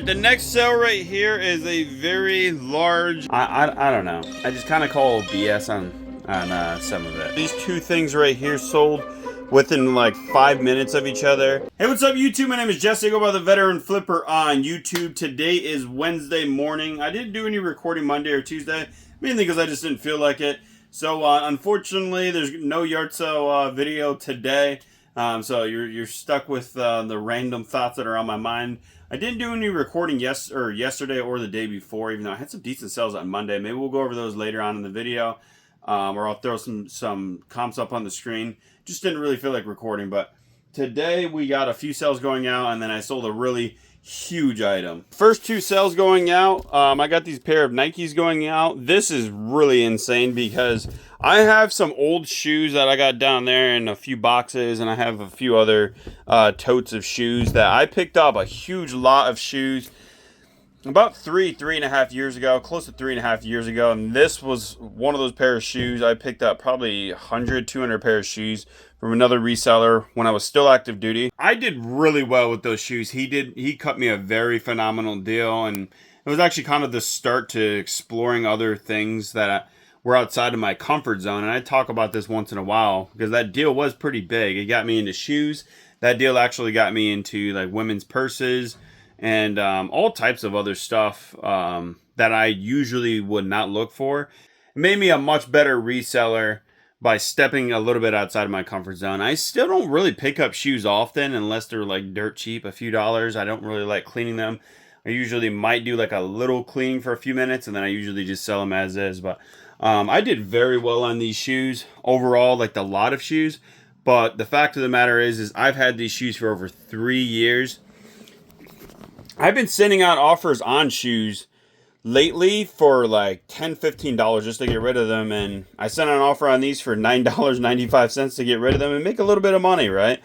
the next sale right here is a very large. I don't know. I just kind of call BS on some of it. These two things right here sold within like 5 minutes of each other. Hey, what's up, YouTube? My name is Jesse. I go by the Veteran Flipper on YouTube. Today is Wednesday morning. I didn't do any recording Monday or Tuesday, mainly because I just didn't feel like it. So unfortunately, there's no yard sale video today. So you're stuck with the random thoughts that are on my mind. I didn't do any recording yesterday or the day before, even though I had some decent sales on Monday. Maybe we'll go over those later on in the video, or I'll throw some comps up on the screen. Just didn't really feel like recording, but today we got a few sales going out, and then I sold a really huge item. First two sales going out, I got these pair of Nikes going out. This is really insane because I have some old shoes that I got down there in a few boxes, and I have a few other totes of shoes that I picked up a huge lot of shoes about three and a half years ago, close to 3.5 years ago. And this was one of those pair of shoes. I picked up probably 100-200 pair of shoes from another reseller when I was still active duty. I did really well with those shoes. He cut me a very phenomenal deal, and it was actually kind of the start to exploring other things that were outside of my comfort zone. And I talk about this once in a while because that deal was pretty big. It got me into shoes. That deal actually got me into like women's purses and all types of other stuff that I usually would not look for. It made me a much better reseller by stepping a little bit outside of my comfort zone. I still don't really pick up shoes often unless they're like dirt cheap, a few dollars. I don't really like cleaning them. I usually might do like a little cleaning for a few minutes, and then I usually just sell them as is. But I did very well on these shoes overall, like the lot of shoes. But the fact of the matter is I've had these shoes for over 3 years. I've been sending out offers on shoes lately for like $10-15 just to get rid of them, and I sent an offer on these for $9.95 to get rid of them and make a little bit of money, right?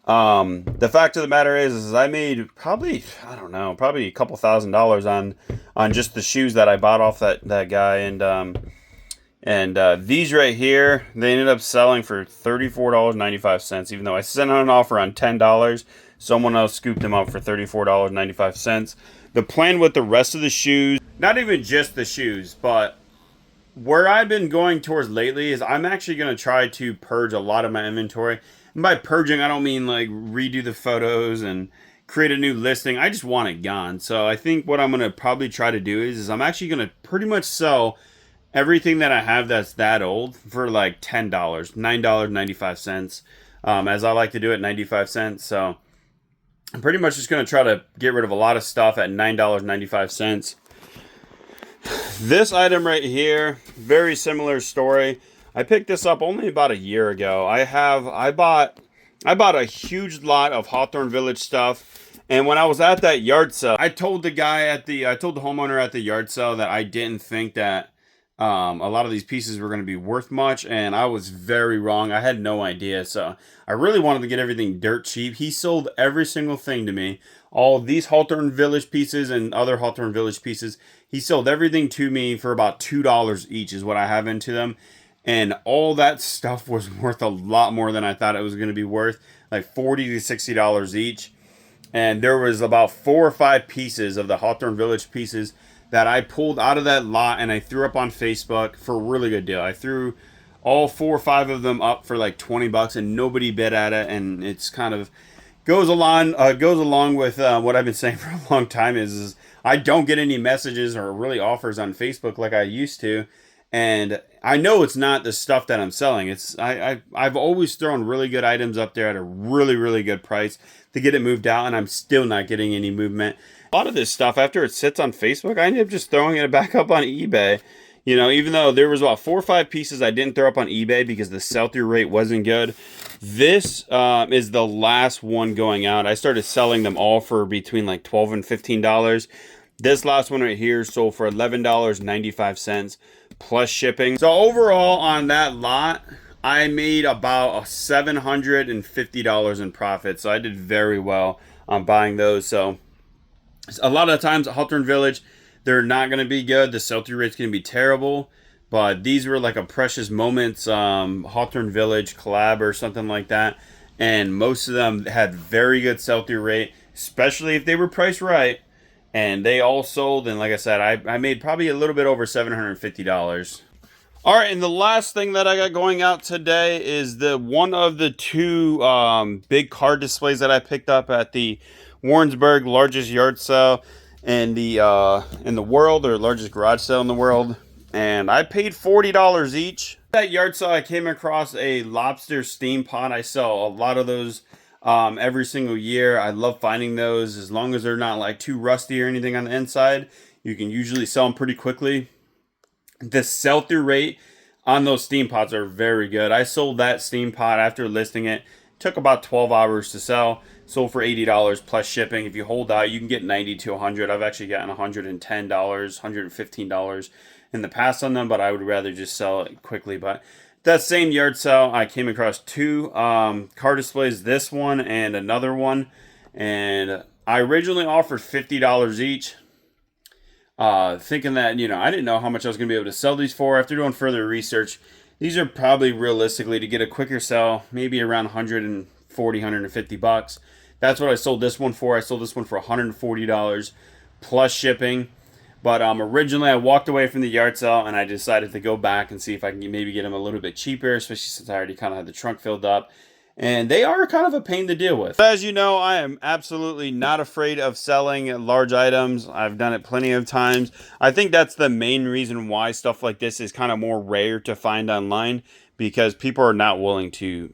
The fact of the matter is I made probably, I don't know, probably a couple $1,000s on just the shoes that I bought off that guy. And these right here, they ended up selling for $34.95, even though I sent out an offer on $10. Someone else scooped them up for $34.95. The plan with the rest of the shoes, not even just the shoes, but where I've been going towards lately is I'm actually going to try to purge a lot of my inventory. And by purging, I don't mean like redo the photos and create a new listing. I just want it gone. So I think what I'm going to probably try to do is I'm actually going to pretty much sell everything that I have that's that old for like $10, $9.95, as I like to do it, 95 cents. So I'm pretty much just going to try to get rid of a lot of stuff at $9.95. This item right here, very similar story. I picked this up only about a year ago. I bought a huge lot of Hawthorne Village stuff, and when I was at that yard sale, I told the homeowner at the yard sale that I didn't think that a lot of these pieces were going to be worth much, and I was very wrong. I had no idea, so I really wanted to get everything dirt cheap. He sold every single thing to me. All these Hawthorne Village pieces and other Hawthorne Village pieces, he sold everything to me for about $2 each is what I have into them. And all that stuff was worth a lot more than I thought it was going to be worth, like $40 to $60 each. And there was about 4 or 5 pieces of the Hawthorne Village pieces that I pulled out of that lot and I threw up on Facebook for a really good deal. I threw all 4 or 5 of them up for like $20 and nobody bid at it. And it's kind of goes along with what I've been saying for a long time is I don't get any messages or really offers on Facebook like I used to. And I know it's not the stuff that I'm selling. I've always thrown really good items up there at a really, really good price to get it moved out, and I'm still not getting any movement. A lot of this stuff, after it sits on Facebook, I end up just throwing it back up on eBay. You know, even though there was about 4 or 5 pieces I didn't throw up on eBay because the sell-through rate wasn't good. This is the last one going out. I started selling them all for between like $12 and $15. This last one right here sold for $11.95 plus shipping. So overall on that lot, I made about $750 in profit. So I did very well on buying those. So a lot of the times at Hawthorne Village, they're not going to be good. The sell-through rate's going to be terrible. But these were like a Precious Moments Hawthorne Village collab or something like that. And most of them had very good sell-through rate, especially if they were priced right. and they all sold. And like I said, I made probably a little bit over $750. All right, and the last thing that I got going out today is the one of the two big car displays that I picked up at the Warrensburg largest yard sale in the world, or largest garage sale in the world, and I paid $40 each. At that yard sale, I came across a lobster steam pot. I sell a lot of those every single year. I love finding those, as long as they're not like too rusty or anything on the inside. You can usually sell them pretty quickly. The sell-through rate on those steam pots are very good. I sold that steam pot after listing it. Took about 12 hours to sell. Sold for $80 plus shipping. If you hold out, you can get 90 to 100. I've actually gotten $110, $115 in the past on them, but I would rather just sell it quickly. But that same yard sale, I came across two car displays, this one and another one, and I originally offered $50 each. Thinking that, I didn't know how much I was going to be able to sell these for. After doing further research, these are probably realistically, to get a quicker sell, maybe around $140, $150. That's what I sold this one for. I sold this one for $140 plus shipping. But originally I walked away from the yard sale and I decided to go back and see if I can maybe get them a little bit cheaper, especially since I already kind of had the trunk filled up. And they are kind of a pain to deal with. As you know, I am absolutely not afraid of selling large items. I've done it plenty of times. I think that's the main reason why stuff like this is kind of more rare to find online, because people are not willing to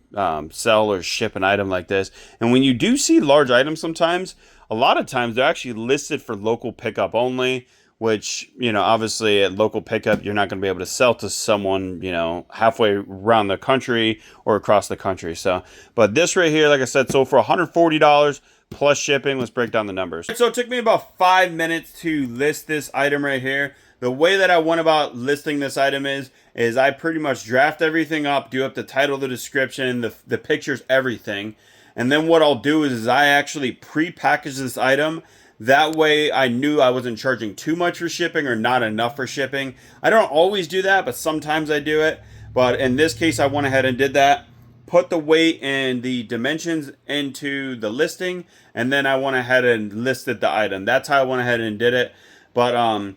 sell or ship an item like this. And when you do see large items sometimes, a lot of times they're actually listed for local pickup only, which, obviously at local pickup, you're not going to be able to sell to someone, halfway around the country or across the country. So, but this right here, like I said, sold for $140 plus shipping. Let's break down the numbers. So it took me about 5 minutes to list this item right here. The way that I went about listing this item is I pretty much draft everything up, do up the title, the description, the pictures, everything. And then what I'll do is I actually pre-package this item. That way I knew I wasn't charging too much for shipping or not enough for shipping. I don't always do that, but sometimes I do it. But in this case, I went ahead and did that. Put the weight and the dimensions into the listing, and then I went ahead and listed the item. That's how I went ahead and did it. But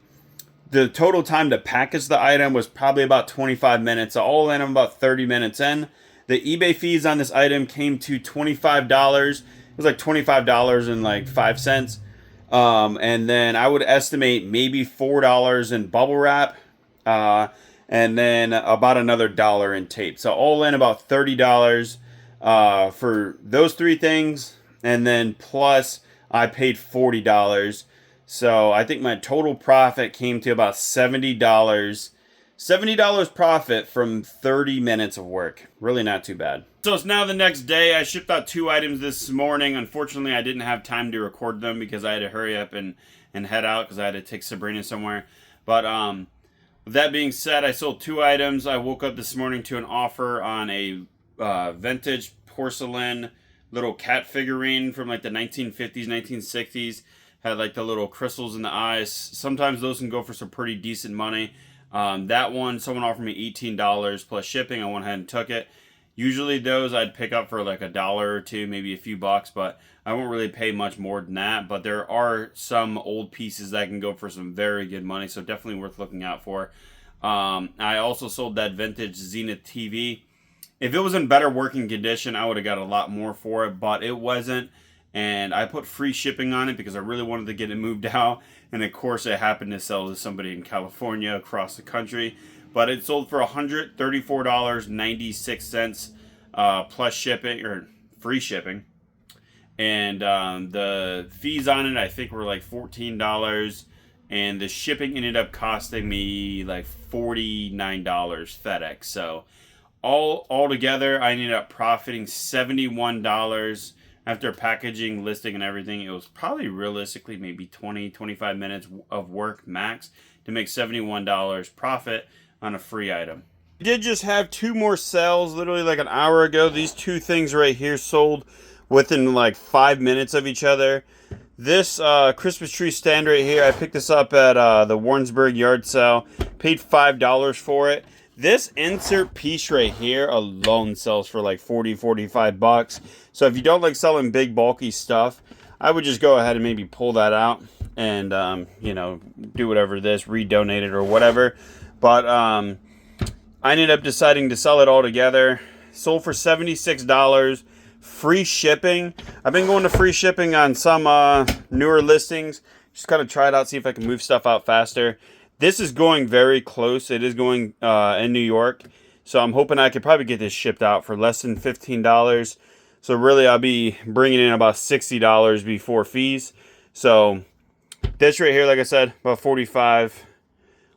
the total time to package the item was probably about 25 minutes. So all in, I'm about 30 minutes in. The eBay fees on this item came to $25. It was like $25 and like 5 cents. And then I would estimate maybe $4 in bubble wrap, and then about another $1 in tape. So all in about $30 for those three things, and then plus I paid $40. So I think my total profit came to about $70. $70 profit from 30 minutes of work. Really not too bad. So it's now the next day. I shipped out 2 items this morning. Unfortunately, I didn't have time to record them because I had to hurry up and head out because I had to take Sabrina somewhere. But with that being said, I sold 2 items. I woke up this morning to an offer on a vintage porcelain little cat figurine from like the 1950s, 1960s. Had like the little crystals in the eyes. Sometimes those can go for some pretty decent money. That one, someone offered me $18 plus shipping. I went ahead and took it. Usually those I'd pick up for like $1 or $2, maybe a few bucks, but I won't really pay much more than that. But there are some old pieces that can go for some very good money, so definitely worth looking out for. I also sold that vintage Zenith TV. If it was in better working condition, I would have got a lot more for it, but it wasn't. And I put free shipping on it because I really wanted to get it moved out. And of course, I happened to sell to somebody in California across the country. But it sold for $134.96 plus shipping, or free shipping. And the fees on it, I think, were like $14. And the shipping ended up costing me like $49 FedEx. So all together, I ended up profiting $71. After packaging, listing, and everything, it was probably realistically maybe 20, 25 minutes of work max to make $71 profit on a free item. I did just have 2 more sales literally like an hour ago. These 2 things right here sold within like 5 minutes of each other. This Christmas tree stand right here, I picked this up at the Warrensburg yard sale. Paid $5 for it. This insert piece right here alone sells for like 40, 45 bucks. So if you don't like selling big bulky stuff, I would just go ahead and maybe pull that out. and you know, do whatever this, redonate it or whatever. But I ended up deciding to sell it all together. Sold for $76, free shipping. I've been going to free shipping on some newer listings. Just kind of try it out, see if I can move stuff out faster. This is going very close. It is going in New York. So I'm hoping I could probably get this shipped out for less than $15. So really I'll be bringing in about $60 before fees. So this right here, like I said, about 45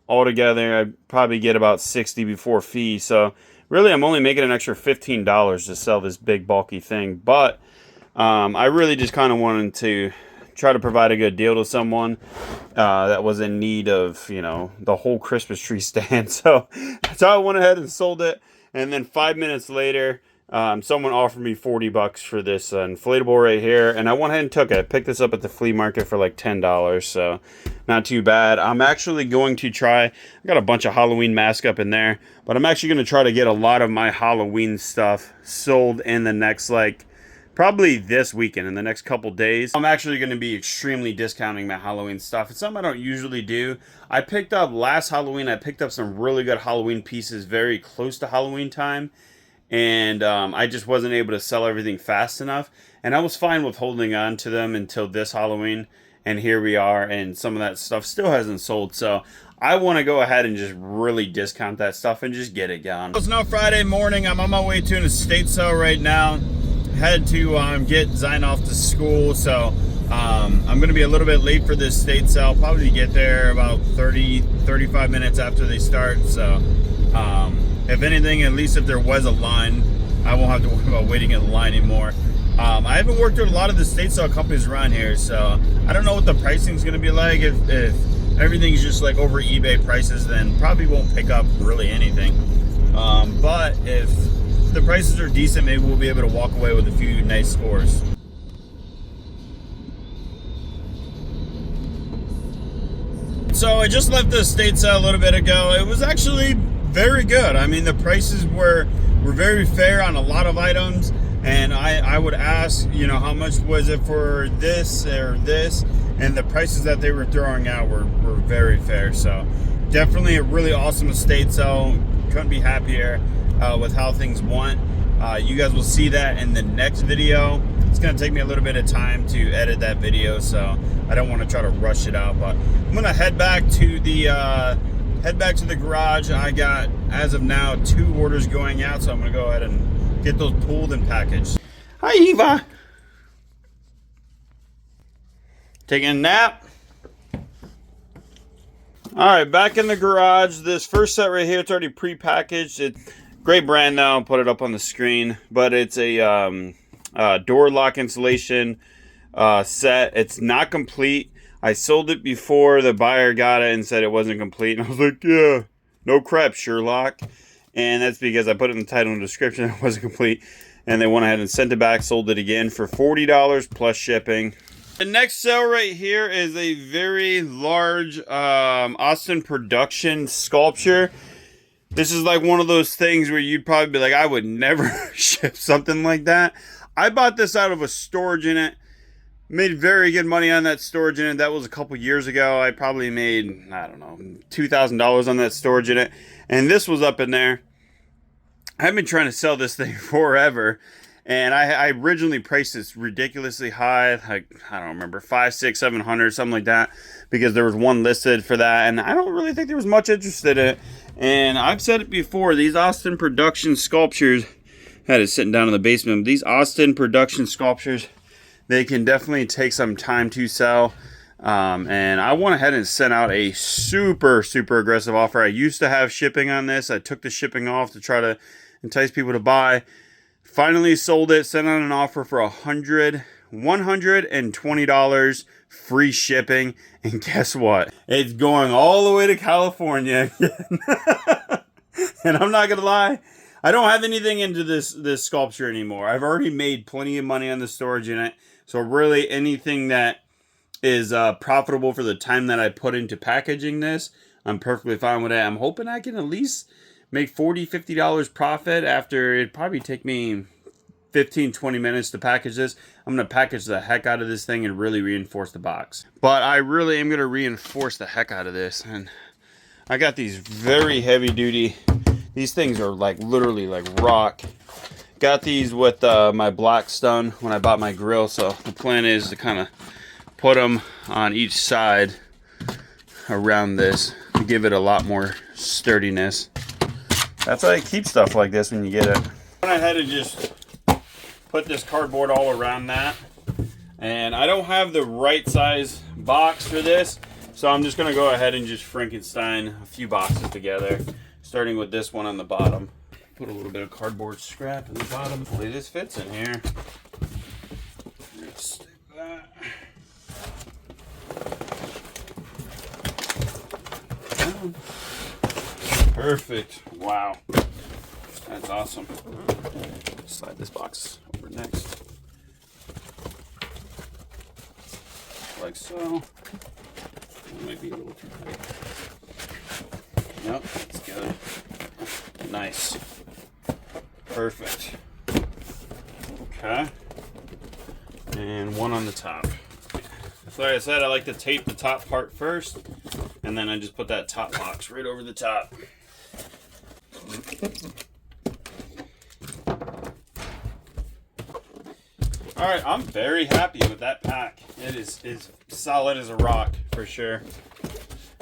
altogether. I'd probably get about 60 before fees. So really I'm only making an extra $15 to sell this big bulky thing. But I really just kind of wanted to try to provide a good deal to someone that was in need of, you know, the whole Christmas tree stand. So I went ahead and sold it. And then 5 minutes later, someone offered me $40 for this inflatable right here, and I went ahead and took it. I picked this up at the flea market for like $10, so not too bad. I'm actually going to try, I got a bunch of Halloween masks up in there, but I'm actually going to try to get a lot of my Halloween stuff sold in the next, like, probably this weekend, in the next couple days. I'm actually going to be extremely discounting my Halloween stuff. It's something I don't usually do. I picked up last Halloween, I picked up some really good Halloween pieces very close to Halloween time. And I just wasn't able to sell everything fast enough. And I was fine with holding on to them until this Halloween. And here we are, and some of that stuff still hasn't sold. So I want to go ahead and just really discount that stuff and just get it gone. It's now Friday morning. I'm on my way to an estate sale right now. Had to get Zion off to school, so I'm going to be a little bit late for this estate sale. Probably get there about 35 minutes after they start. So if anything, at least if there was a line, I won't have to worry about waiting in the line anymore. I haven't worked with a lot of the estate sale companies around here, so I don't know what the pricing is going to be like. If everything's just like over eBay prices, then probably won't pick up really anything. But if the prices are decent, maybe we'll be able to walk away with a few nice scores. So I just left the estate sale a little bit ago. It was actually very good. I mean, the prices were very fair on a lot of items, and I would ask, you know, how much was it for this or this, and the prices that they were throwing out were very fair. So definitely a really awesome estate sale. Couldn't be happier with how things went. You guys will see that in the next video. It's going to take me a little bit of time to edit that video, so I don't want to try to rush it out. But I'm going to head back to the garage. I got, as of now, 2 orders going out, so I'm going to go ahead and get those pulled and packaged. Hi, Eva. Taking a nap. All right, back in the garage. This first set right here, it's already pre-packaged. It's great brand though. I'll put it up on the screen, but it's a door lock installation set. It's not complete. I sold it before the buyer got it and said it wasn't complete, and I was like, yeah, no crap, Sherlock. And that's because I put it in the title and description it wasn't complete, and they went ahead and sent it back, sold it again for $40 plus shipping. The next sale right here is a very large Austin production sculpture. This is like one of those things where you'd probably be like, I would never ship something like that. I bought this out of a storage unit. Made very good money on that storage unit. That was a couple years ago. I probably made, I don't know, $2,000 on that storage unit. And this was up in there. I've been trying to sell this thing forever. And I originally priced this ridiculously high, like, I don't remember, 500, 600, 700, something like that, because there was one listed for that, and I don't really think there was much interest in it. And I've said it before, these Austin production sculptures, had it sitting down in the basement, these Austin production sculptures, they can definitely take some time to sell. And I went ahead and sent out a super aggressive offer. I used to have shipping on this. I took the shipping off to try to entice people to buy. Finally sold it, sent out an offer for $120 free shipping, and guess what? It's going all the way to California again. And I'm not gonna lie, I don't have anything into this sculpture anymore. I've already made plenty of money on the storage unit, so really anything that is profitable for the time that I put into packaging this, I'm perfectly fine with it. I'm hoping I can at least make $40, $50 profit after it'd probably take me 15-20 minutes to package this. I'm going to package the heck out of this thing and really reinforce the box. But I really am going to reinforce the heck out of this. And I got these very heavy duty, these things are like literally like rock. Got these with my Blackstone when I bought my grill. So the plan is to kind of put them on each side around this to give it a lot more sturdiness. That's how you keep stuff like this when you get it. I went ahead and just put this cardboard all around that. And I don't have the right size box for this, so I'm just going to go ahead and just Frankenstein a few boxes together, starting with this one on the bottom. Put a little bit of cardboard scrap in the bottom. Hopefully this fits in here. Let's stick that. Perfect. Wow. That's awesome. Slide this box over next. Like so. It might be a little too tight. Nope, that's good. Nice. Perfect. Okay. And one on the top. So like I said, I like to tape the top part first, and then I just put that top box right over the top. Alright, I'm very happy with that pack. It is solid as a rock, for sure.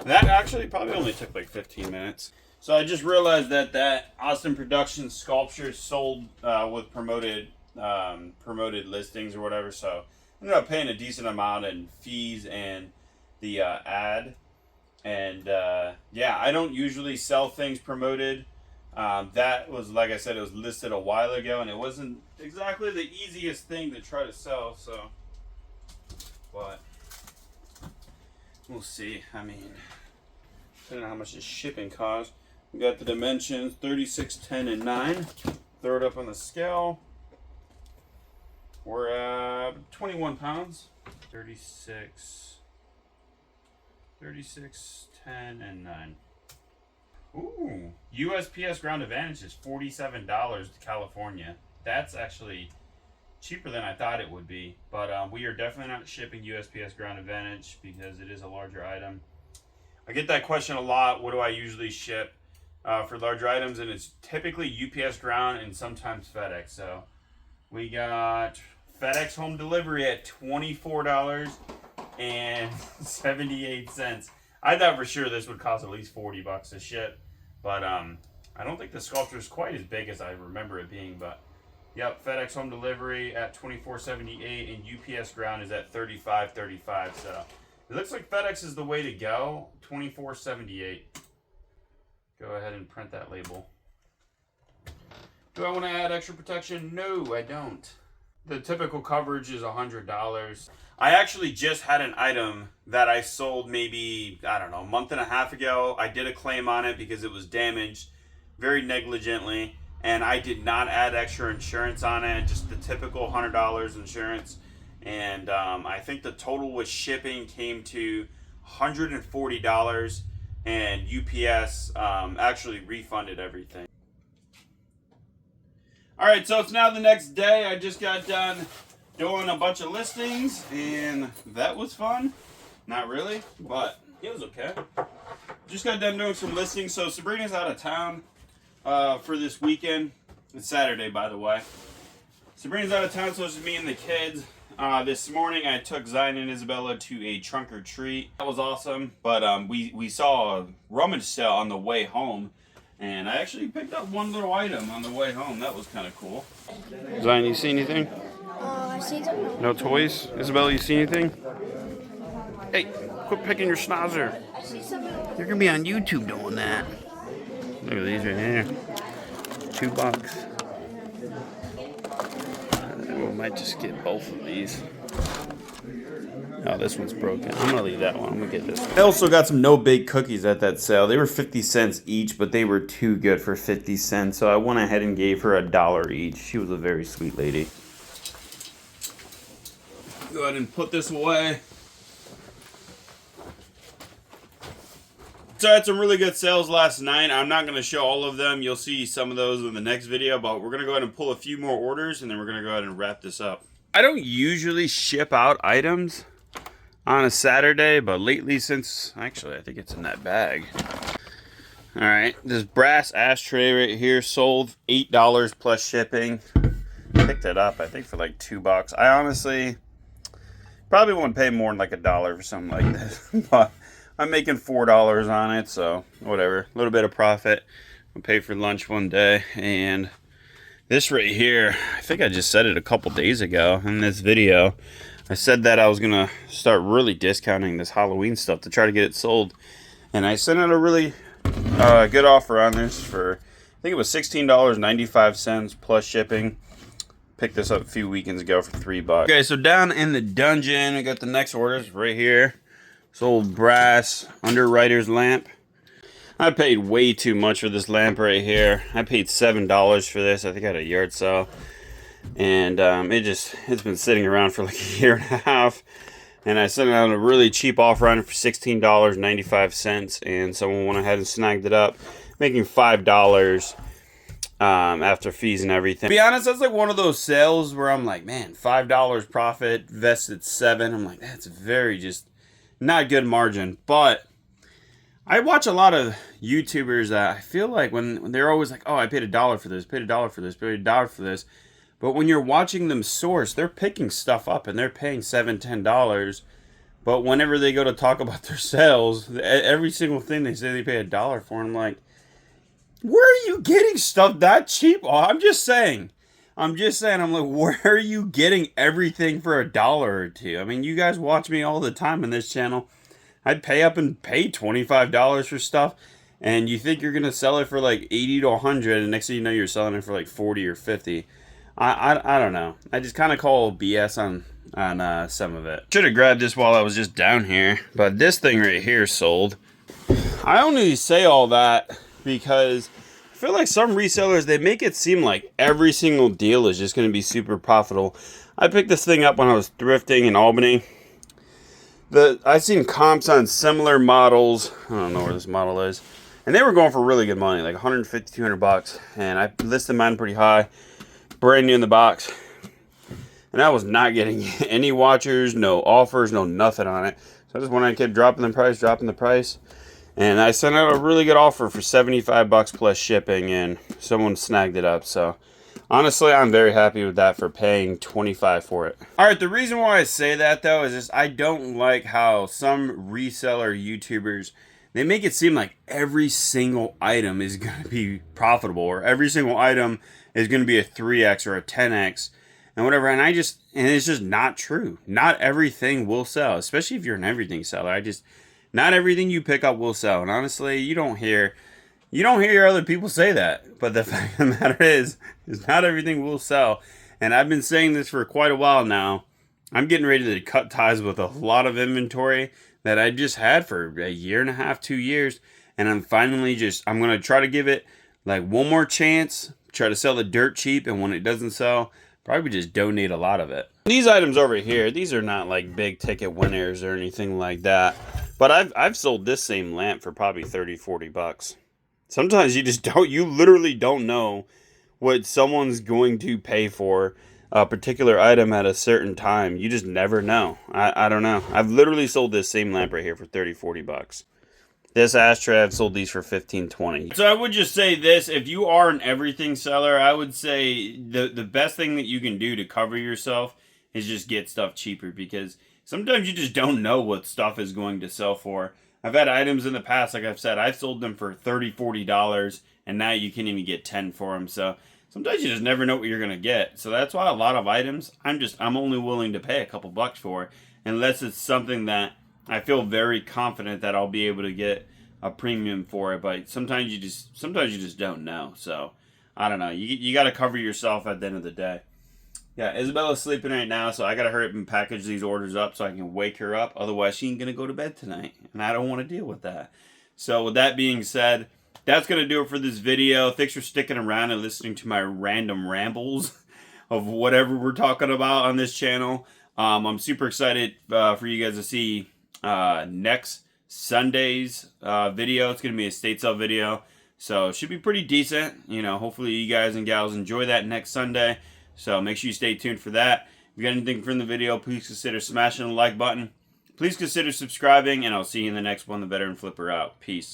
That actually probably only took like 15 minutes. So I just realized that Austin Productions sculpture sold with promoted listings or whatever. So I ended up paying a decent amount in fees and the ad. And yeah, I don't usually sell things promoted. That was, like I said, it was listed a while ago, and it wasn't exactly the easiest thing to try to sell. So, but we'll see. I mean, depending on how much the shipping costs. We got the dimensions 36, 10, and 9. Throw it up on the scale. We're at 21 pounds. 36, 10, and 9. Ooh, USPS Ground Advantage is $47 to California. That's actually cheaper than I thought it would be. But we are definitely not shipping USPS Ground Advantage because it is a larger item. I get that question a lot. What do I usually ship for larger items? And it's typically UPS Ground and sometimes FedEx. So we got FedEx home delivery at $24.78. I thought for sure this would cost at least $40 to ship. But I don't think the sculpture is quite as big as I remember it being. But yep, FedEx home delivery at $24.78 and UPS Ground is at $35.35. So it looks like FedEx is the way to go. $24.78. Go ahead and print that label. Do I want to add extra protection? No, I don't. The typical coverage is $100. I actually just had an item that I sold maybe, I don't know, a month and a half ago. I did a claim on it because it was damaged very negligently, and I did not add extra insurance on it, just the typical $100 insurance. And I think the total with shipping came to $140, and UPS actually refunded everything. All right, so it's now the next day. I just got done doing a bunch of listings, and that was fun. Not really, but it was okay. Just got done doing some listings. So Sabrina's out of town for this weekend. It's Saturday, by the way. Sabrina's out of town, so it's just me and the kids. This morning I took Zion and Isabella to a trunk or treat. That was awesome, but we saw a rummage sale on the way home, and I actually picked up one little item on the way home. That was kind of cool. Zion, you see anything? I see them. No toys? Isabella, you see anything? Hey, quit picking your schnauzer. I see some. You're gonna be on YouTube doing that. Look at these right here. $2. We might just get both of these. Oh, this one's broken. I'm gonna leave that one. I'm gonna get this one. I also got some no bake cookies at that sale. They were 50 cents each, but they were too good for 50 cents. So I went ahead and gave her $1 each. She was a very sweet lady. Go ahead and put this away. So I had some really good sales last night. I'm not going to show all of them. You'll see some of those in the next video, but we're going to go ahead and pull a few more orders, and then we're going to go ahead and wrap this up. I don't usually ship out items on a Saturday, but lately since, actually, I think it's in that bag. All right, this brass ashtray right here sold $8 plus shipping. Picked it up, I think, for like $2. I honestly probably wouldn't pay more than like $1 for something like this, but I'm making $4 on it, so whatever. A little bit of profit. I'll pay for lunch one day. And this right here, I think I just said it a couple days ago in this video. I said that I was gonna start really discounting this Halloween stuff to try to get it sold, and I sent out a really good offer on this for, I think it was $16.95 plus shipping. Picked this up a few weekends ago for $3. Okay, so down in the dungeon, I got the next orders right here. This old brass underwriter's lamp. I paid way too much for this lamp right here. I paid $7 for this. I think I had a yard sale. And it's been sitting around for like a year and a half. And I sent out a really cheap offer on it for $16.95. And someone went ahead and snagged it up, making $5 after fees and everything. To be honest, that's like one of those sales where I'm like, man, $5 profit, vested $7. I'm like, that's very just not good margin. But I watch a lot of YouTubers that I feel like when they're always like, oh, I paid $1 for this, paid $1 for this, paid $1 for this. But when you're watching them source, they're picking stuff up and they're paying $7, $10. But whenever they go to talk about their sales, every single thing they say they pay $1 for, I'm like, where are you getting stuff that cheap? Oh, I'm just saying, I'm like, where are you getting everything for $1 or $2? I mean, you guys watch me all the time on this channel. I'd pay up and pay $25 for stuff, and you think you're gonna sell it for like 80 to 100, and next thing you know, you're selling it for like 40 or 50. I don't know. I just kind of call BS on some of it. Should have grabbed this while I was just down here, but this thing right here sold. I only say all that because I feel like some resellers, they make it seem like every single deal is just going to be super profitable. I picked this thing up when I was thrifting in Albany. I've seen comps on similar models. I don't know where this model is. And they were going for really good money, like $150, $200. And I listed mine pretty high. Brand new in the box. And I was not getting any watchers, no offers, no nothing on it. So I just went and kept dropping the price. And I sent out a really good offer for $75 plus shipping, and someone snagged it up. So honestly, I'm very happy with that for paying $25 for it. All right, the reason why I say that though is just I don't like how some reseller YouTubers, they make it seem like every single item is going to be profitable, or every single item is going to be a 3x or a 10x and whatever. And it's just not true. Not everything will sell, especially if you're an everything seller. Not everything you pick up will sell. And honestly, you don't hear other people say that. But the fact of the matter is not everything will sell. And I've been saying this for quite a while now. I'm getting ready to cut ties with a lot of inventory that I just had for a year and a half, 2 years. And I'm finally I'm going to try to give it like one more chance. Try to sell the dirt cheap. And when it doesn't sell, probably just donate a lot of it. These items over here, these are not like big ticket winners or anything like that. But I've sold this same lamp for probably $30-$40. Sometimes you literally don't know what someone's going to pay for a particular item at a certain time. You just never know. I don't know. I've literally sold this same lamp right here for $30-$40. This ashtray, I've sold these for $15-$20. So I would just say this, if you are an everything seller, I would say the best thing that you can do to cover yourself is just get stuff cheaper, because sometimes you just don't know what stuff is going to sell for. I've had items in the past, like I've said, I've sold them for $30-$40, and now you can't even get $10 for them. So sometimes you just never know what you're going to get. So that's why a lot of items, I'm only willing to pay a couple bucks for, unless it's something that I feel very confident that I'll be able to get a premium for it. But sometimes you just don't know. So I don't know. You got to cover yourself at the end of the day. Yeah, Isabella's sleeping right now, so I gotta hurry up and package these orders up so I can wake her up. Otherwise, she ain't gonna go to bed tonight, and I don't want to deal with that. So with that being said, that's gonna do it for this video. Thanks for sticking around and listening to my random rambles of whatever we're talking about on this channel. I'm super excited for you guys to see next Sunday's video. It's going to be a state sale video. So it should be pretty decent. You know, hopefully you guys and gals enjoy that next Sunday. So make sure you stay tuned for that. If you got anything from the video, please consider smashing the like button. Please consider subscribing, and I'll see you in the next one. The Veteran Flipper out. Peace.